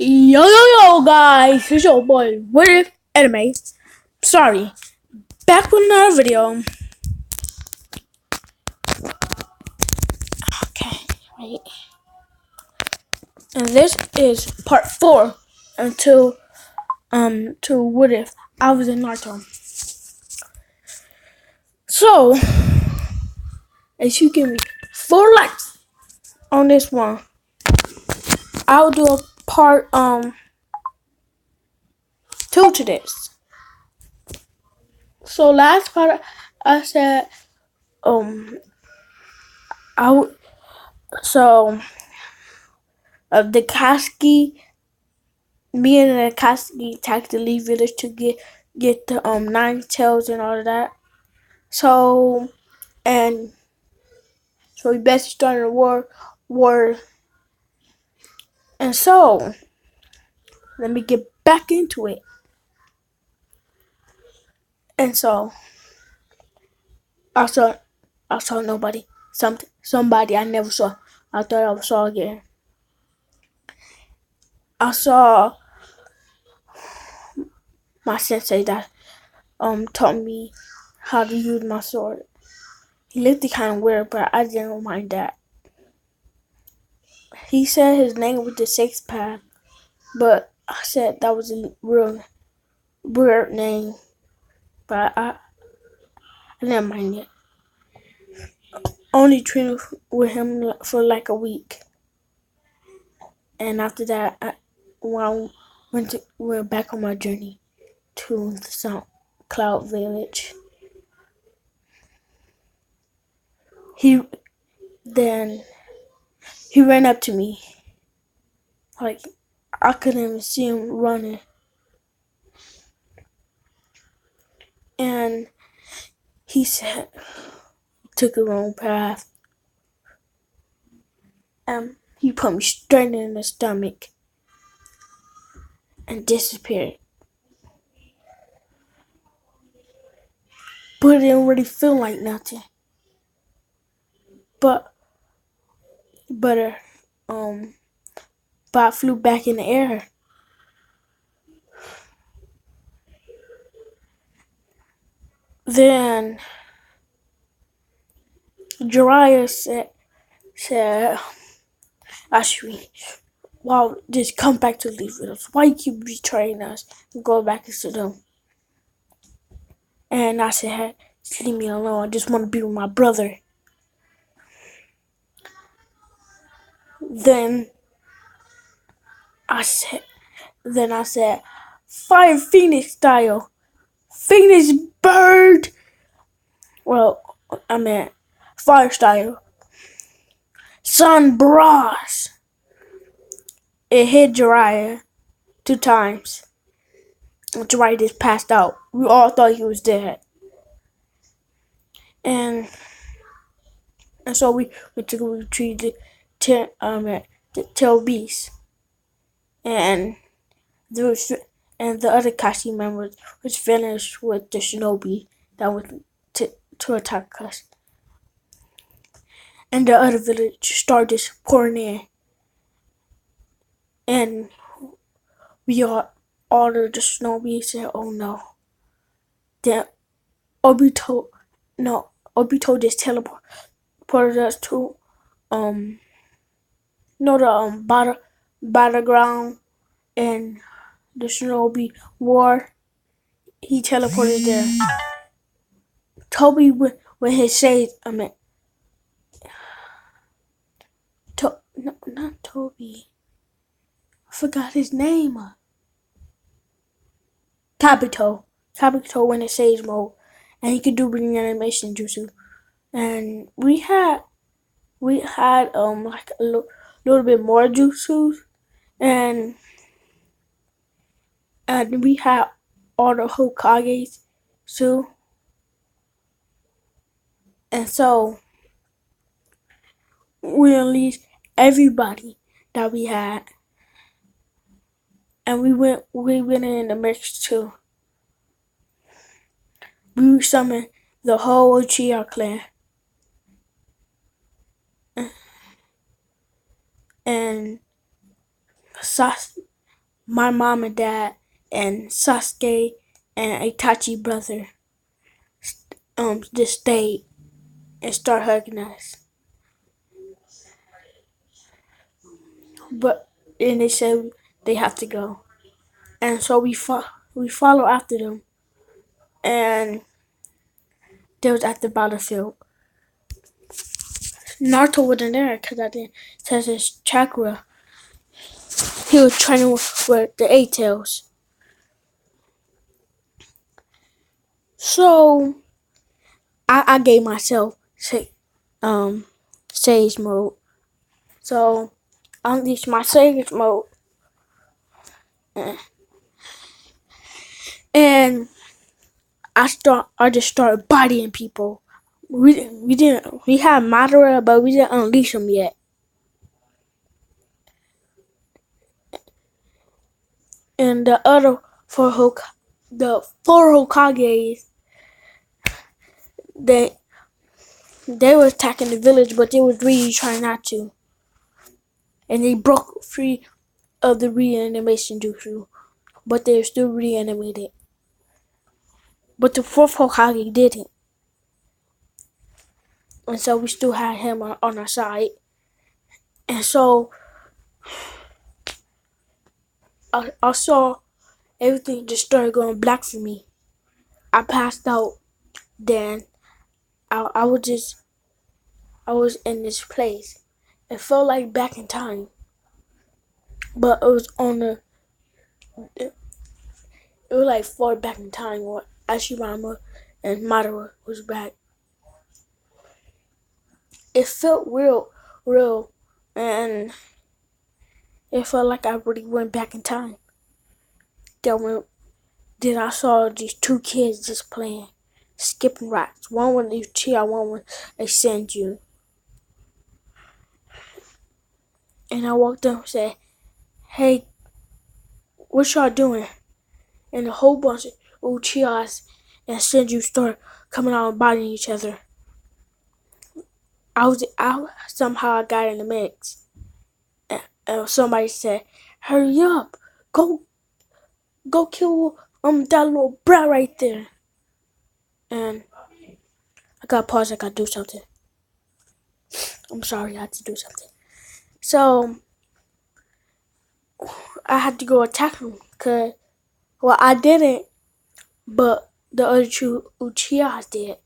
Yo guys, it's your boy with Anime. Sorry, back with another video. Okay, right. And this is part 4 until to what if I was in Naruto. So as you give me 4 likes on this one, I'll do a part 2 to this. So last part I said I would the Kaski, me and the Kaski attacked the Lee village to get the 9 tails and all of that. So we basically started a war, and so let me get back into it. And so I saw nobody, somebody I never saw. I thought I saw again. I saw my sensei that taught me how to use my sword. He looked kind of weird, but I didn't mind that. He said his name was the 6th path, but I said that was a real weird name, but I didn't mind it. Only trained with him for like a week, and after that, I went back on my journey to the Sound Cloud Village. He ran up to me, like I couldn't even see him running, and he said took the wrong path, and he put me straight in the stomach and disappeared. But it didn't really feel like nothing. But I flew back in the air. Then Jiraiya said, Ashri, wow, just come back to leave with us. Why you keep betraying us and go back into them? And I said, hey, just leave me alone. I just want to be with my brother. Then I said, fire Phoenix style. Phoenix bird. Well, I meant fire style. Sun barrage. It hit Jiraiya 2 times. Jiraiya just passed out. We all thought he was dead. And so we retrieved the tail beast. And the other Kashi member was finished with the shinobi that was to attack us. And the other village started pouring in. And we all of the shinobi said, oh no. Then Obito just teleported us to the battleground and the shinobi war. He teleported there. Toby with his shades. Not Toby. I forgot his name. Kabuto went in Sage mode, and he could do reanimation jutsu. And we had like a little bit more jutsus, and we had all the Hokages too. And so we unleashed everybody that we had, and we went in the mix too. We summoned the whole Uchiha clan, and my mom and dad and Sasuke and Itachi brother just stayed and start hugging us. But then they said they have to go, and so we follow after them, and they was at the battlefield. Naruto wasn't there because I didn't test his chakra. He was training with the eight tails. So I gave myself sage mode. So I unleashed my sage mode, and I just started bodying people. We had Madara, but we didn't unleash him yet. And the four Hokages, they they were attacking the village, but they was really trying not to. And they broke free of the reanimation jutsu, but they were still reanimated. But the fourth Hokage didn't, and so we still had him on our side. And so I saw everything just started going black for me. I passed out. Then I was in this place. It felt like back in time, but it was it was like far back in time where Ashirama and Madara was back. It felt real, and it felt like I really went back in time. Then I saw these two kids just playing, skipping rocks. One was Uchiha, one was a Senju. And I walked up and said, "Hey, what y'all doing?" And a whole bunch of Uchihas and Senju started coming out and biting each other. I somehow I got in the mix. And somebody said, "Hurry up, go kill that little brat right there." And I got paused. I got to do something. I'm sorry, I had to do something. So I had to go attack him. Well, I didn't, but the other two Uchihas did.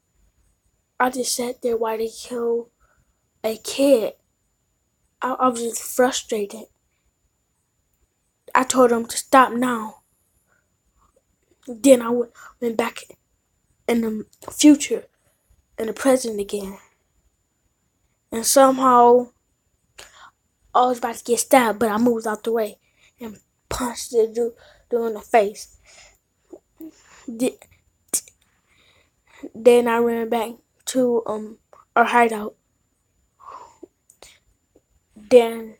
I just sat there while they killed a kid. I was just frustrated. I told them to stop now. Then I went back in the future, in the present again. And somehow I was about to get stabbed, but I moved out the way and punched the dude in the face. Then I ran back to our hideout. Then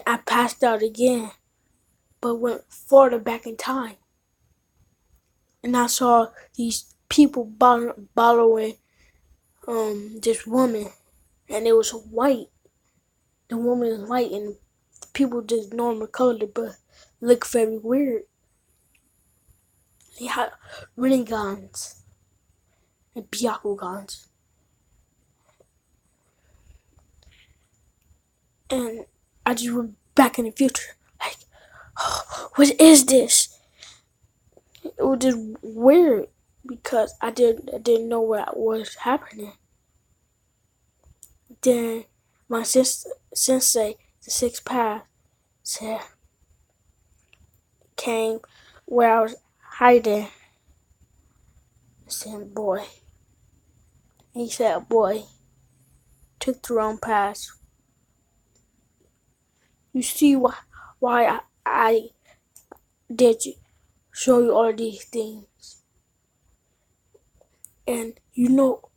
I passed out again, but went further back in time. And I saw these people following this woman, and it was white. The woman is white, and the people just normal color, but look very weird. They had Rinnegan's and Byakugans. And I just went back in the future, like, oh, what is this? It was just weird because I didn't know what was happening. Then my sensei, the sixth path, came where I was hiding. I said, "Boy," he said, "Boy, took the wrong path. You see why I did show you all these things, and you know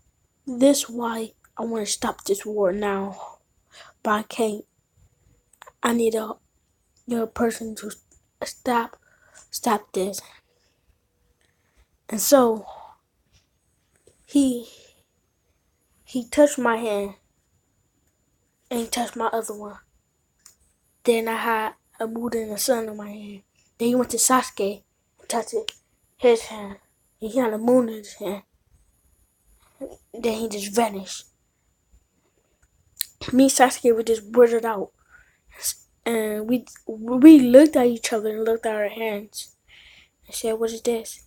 this why I want to stop this war now, but I can't. I need a person to stop this." And so he touched my hand and he touched my other one. Then I I moved in the sun in my hand. Then he went to Sasuke and touched his hand. And he had a moon in his hand. Then he just vanished. Me and Sasuke were just weirded out. And we looked at each other and looked at our hands and said, "What is this?"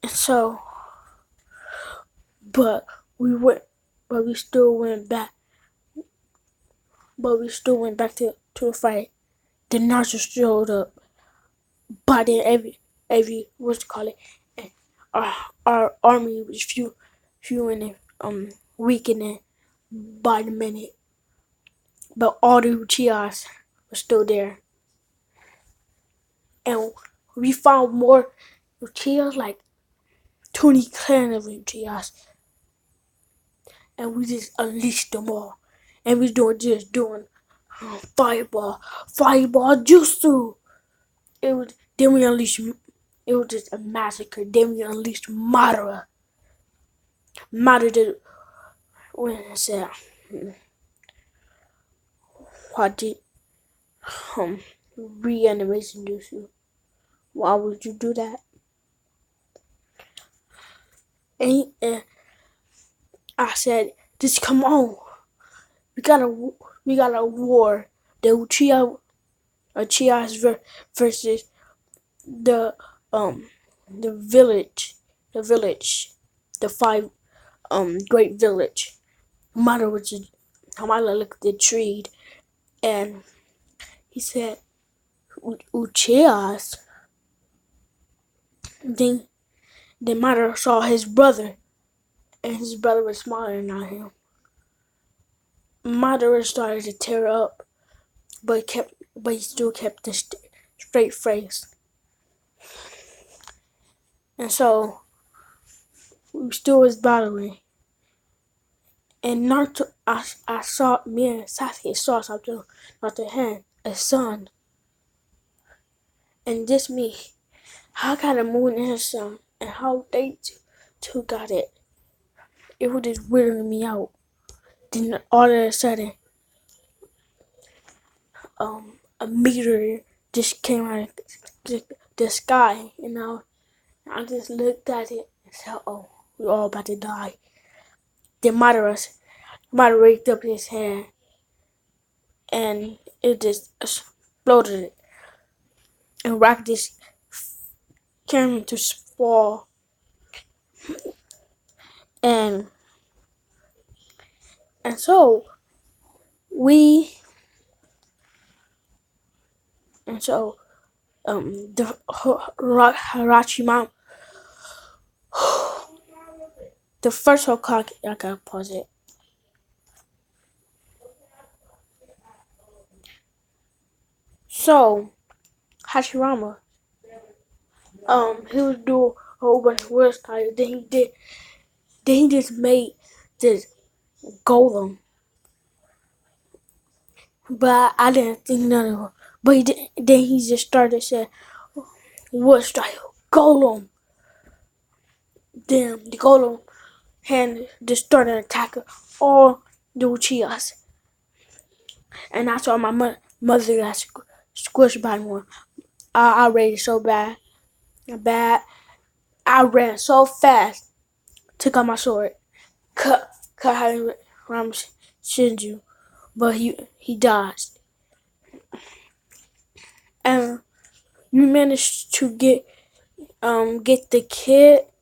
And so, but we went, but we still went back. But we still went back to the fight. Then Naruto showed up. But then every what's it call it? And our army was few and weakening by the minute. But all the Uchihas were still there. And we found more Uchihas, like 20 clans of Uchihas. And we just unleashed them all. And we just doing fireball jutsu. Then we unleashed. It was just a massacre. Then we unleashed Madara. Madara did when I said, "What did reanimation jutsu? Why would you do that?" And I said, "Just come on. We got a war. The Uchihas versus the village, the five great village." Mother was just, Hamala looked at the tree, and he said, "Uchihas." Then Mother saw his brother, and his brother was smaller than him. Mother started to tear up, but he still kept the straight face. And so we still was battling. And Naruto, I saw, me and Sasuke saw something on their hand, a sun. And this me, how got a moon and a sun, and how they two got it. It was just weirding me out. Then all of a sudden, a meteor just came out of the sky, and I just looked at it and said, "Oh, we're all about to die." Then Madara raked up his hand, and it just exploded and rocked this camera to fall. And so the Harachimama, the first Hokage, I gotta pause it. So Hashirama, he was doing a whole bunch of weird stuff. Then he just made this golem. But I didn't think none of it. But then he just started saying, "What style? Golem." Then the golem hand just started attacking all the Uchihas. And I saw my mother got squished by one. I raged so bad. I ran so fast, took out my sword, cut Ram Shinju, but he dodged. And we managed to get the kid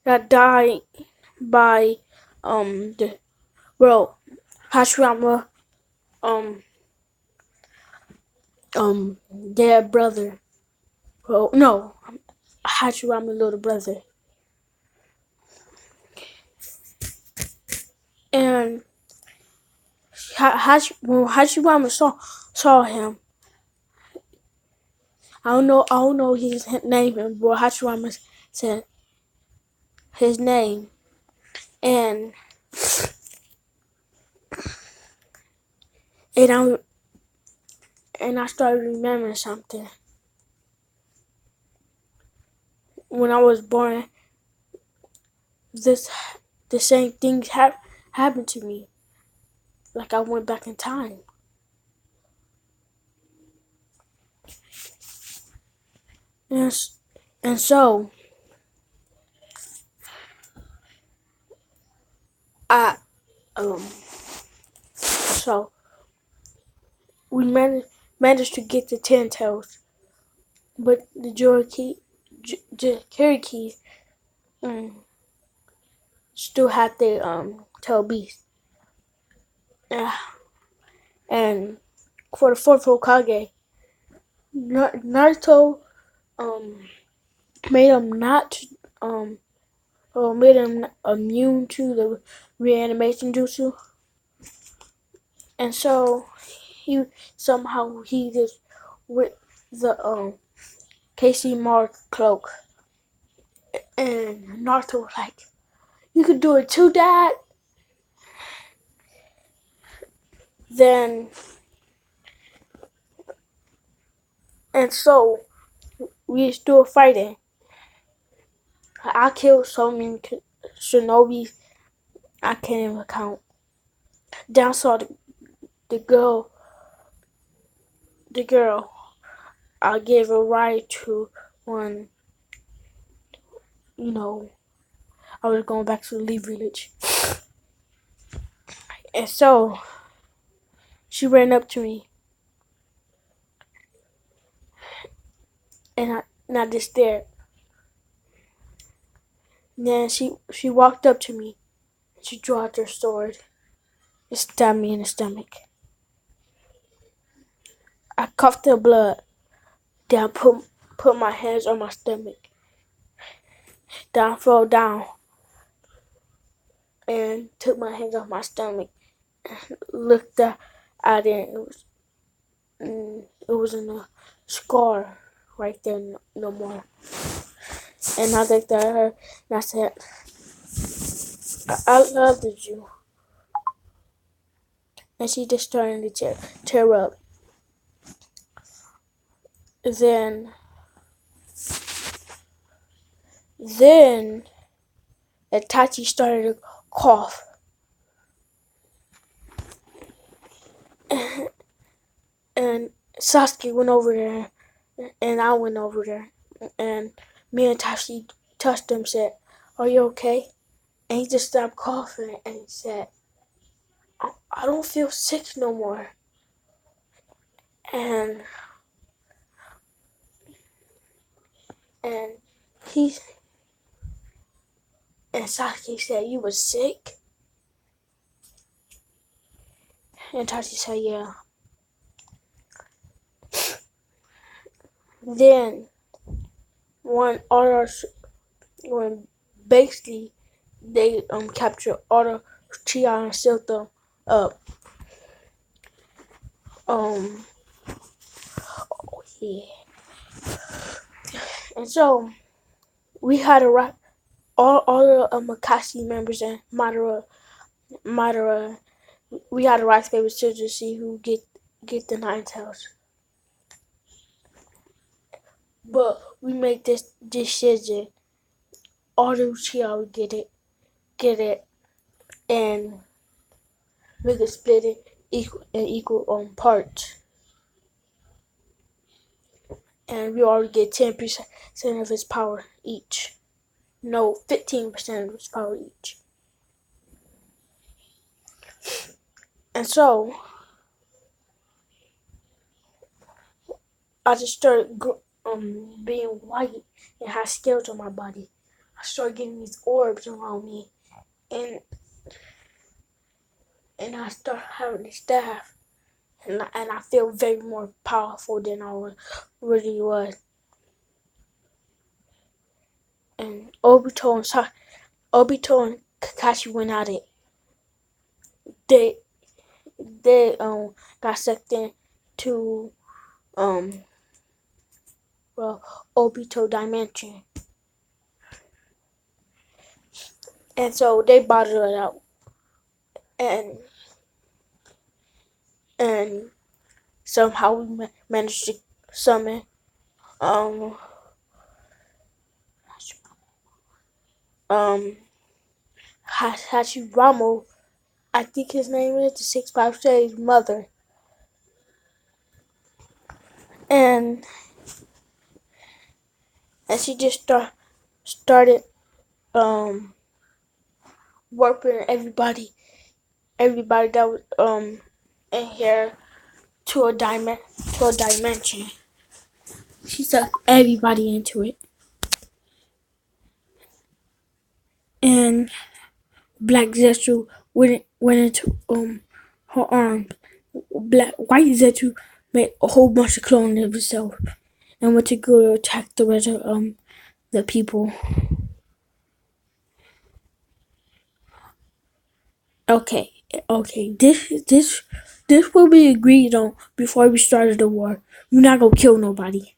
that died by Hashirama their brother. Well, no, Hashirama's little brother. And when Hashirama saw him, I don't know his name, but Hashirama said his name, and I started remembering something. When I was born, the same things happened to me. Like I went back in time. And, and I um so we managed to get the 10 tails, but the Cherokee um, still had the tail beast. Uh, and for the fourth Hokage, Naruto um made him not or made him immune to the reanimation jutsu, and so he just with the Casey Mark cloak, and Naruto was like, "You could do it too, Dad." Then and so we still fighting. I killed so many shinobi I can't even count. Down saw the girl. The girl. I gave a ride to when you know I was going back to the Lee village, and so she ran up to me, and I just stared. And then she walked up to me. She drew out her sword and stabbed me in the stomach. I coughed the blood. Then I put my hands on my stomach. Then I fell down and took my hands off my stomach. Looked at it. It wasn't a scar right there no more. And I looked at her and I said, I loved you. And she just started to tear up. Then Itachi started to cough. And Sasuke went over there, and I went over there, and me and Tashi touched him, said, "Are you okay?" And he just stopped coughing, and he said, "I don't feel sick no more." And and he and Sasuke said, "You were sick?" And Tashi said, "Yeah." Then when basically they captured all the Chia and sealed them up. Um, yeah. And so we had to rock all the Makashi members and Madara. We had to rock paper scissors to see who get the 9 tails. But we made this decision. All the Uchiha would get it, and we could split it equal parts. And we all get 10% of his power each. No, 15% of his power each. And so I just started being white and had scales on my body. I started getting these orbs around me, and I started having the staff, and I feel very more powerful than I really was. And Obito and Kakashi went at it. They got sucked into um well Obito dimension, and so they bottled it out, and and somehow we managed to summon um um Hachiramo. I think his name is the 656 mother, and and she just started warping everybody that was in here to a dimension. She sucked everybody into it, and Black Zetsu went into her arm. White Zetsu made a whole bunch of clones of himself and went to go to attack the rest of the people. Okay. This will be agreed on before we started the war. You're not gonna kill nobody.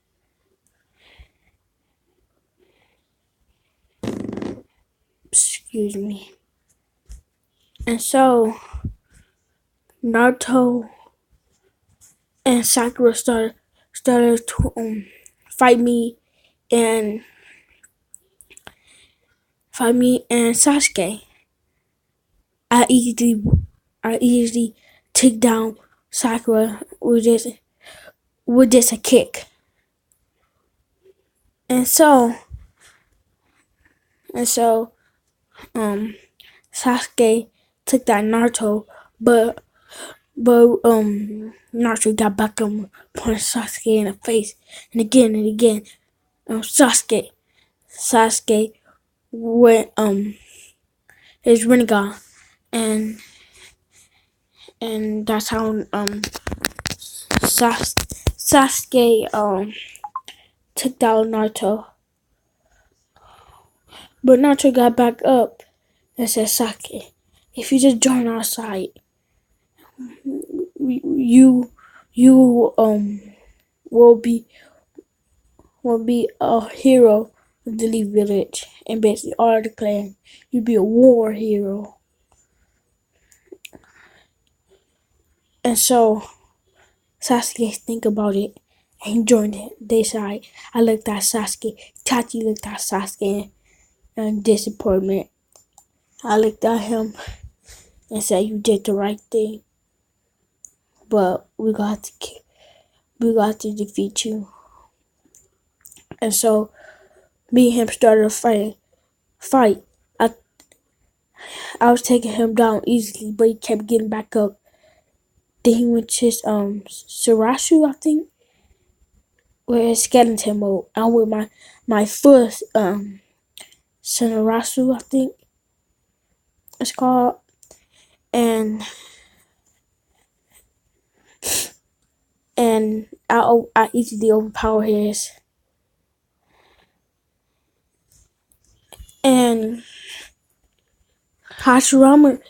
Excuse me. And so Naruto and Sakura started to fight me and Sasuke. I easily took down Sakura with just a kick. And so Sasuke took that Naruto, but Naruto got back up and punched Sasuke in the face, and again and again. Sasuke went his Rinnegan, and that's how Sasuke took down Naruto. But Naruto got back up and said, Sasuke, if you just join our side, you will be a hero of the Leaf Village and basically all the clan. You'll be a war hero. And so Sasuke think about it and he joined their side. I looked at Sasuke. Tachi looked at Sasuke in disappointment. I looked at him and said, you did the right thing. But we got to defeat you. And so me and him started a fight. I was taking him down easily, but he kept getting back up. Then he went to his Sarasu, I think, with his skeleton mode. I with my first Sarasu, I think it's called, and I easily overpower his. And Hashirama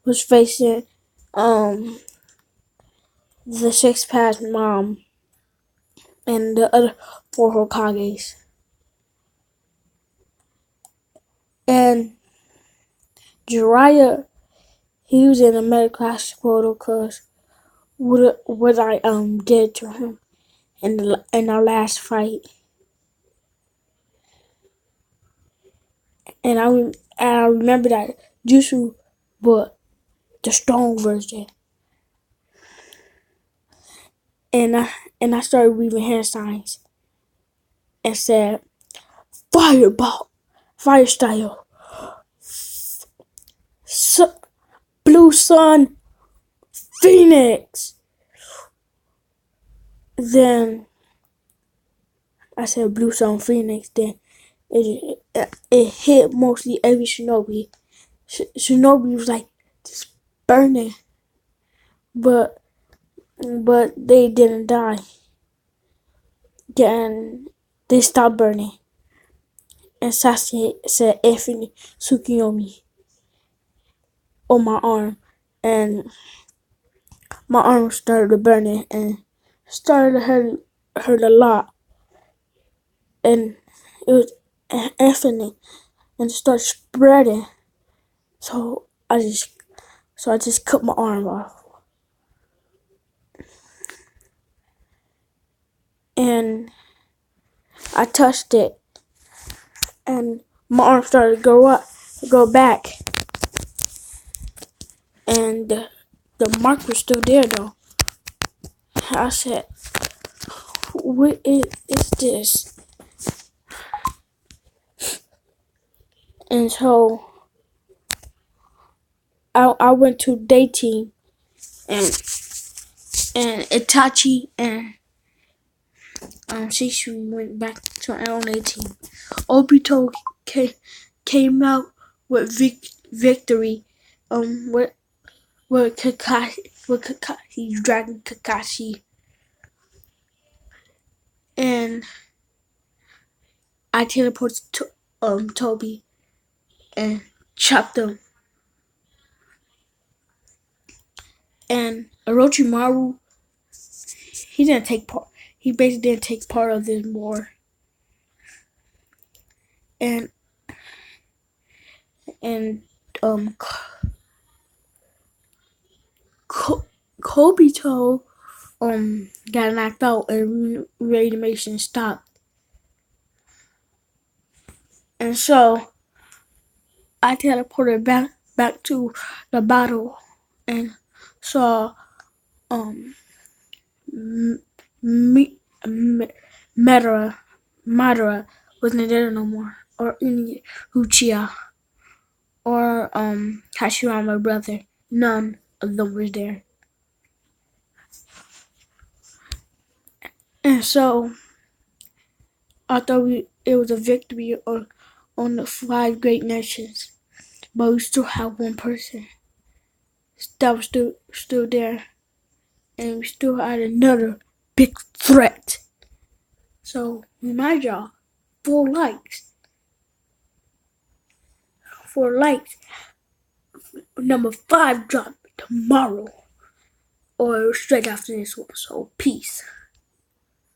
was facing the Six Path Mom and the other 4 Hokages. And Jiraiya, he was in a medical hospital because what I did to him in our last fight. And I remember that Jutsu, but the strong version. And I started reading hand signs and said, Fireball, Fire Style, Blue Sun, Phoenix. Then I said Blue Sun, Phoenix. Then it hit mostly every shinobi. Shinobi was like just burning, but they didn't die. Then they stopped burning, and Sasuke said Infinite Tsukuyomi on my arm, and my arm started burning and started to hurt a lot, and it was infinite and it started spreading. So I just cut my arm off. And I touched it and my arm started to go back. And the mark was still there though. I said, what is this? And so I went to dating and Itachi and Shishu went back to our own team. Obito came out with victory. With Kakashi, Dragon Kakashi, and I teleported to Toby and chopped him. And Orochimaru, he didn't take part. He basically didn't take part of this war. And um Kobito got knocked out and reanimation stopped. And so I teleported back to the battle and saw Madara wasn't there no more, or any Uchiha, or Hashirama brother. None of them was there. And so I thought it was a victory on the 5 great nations, but we still have one person that was still there, and we still had another big threat. So my job, 4 likes. 4 likes. Number 5 drop tomorrow or straight after this one. So peace.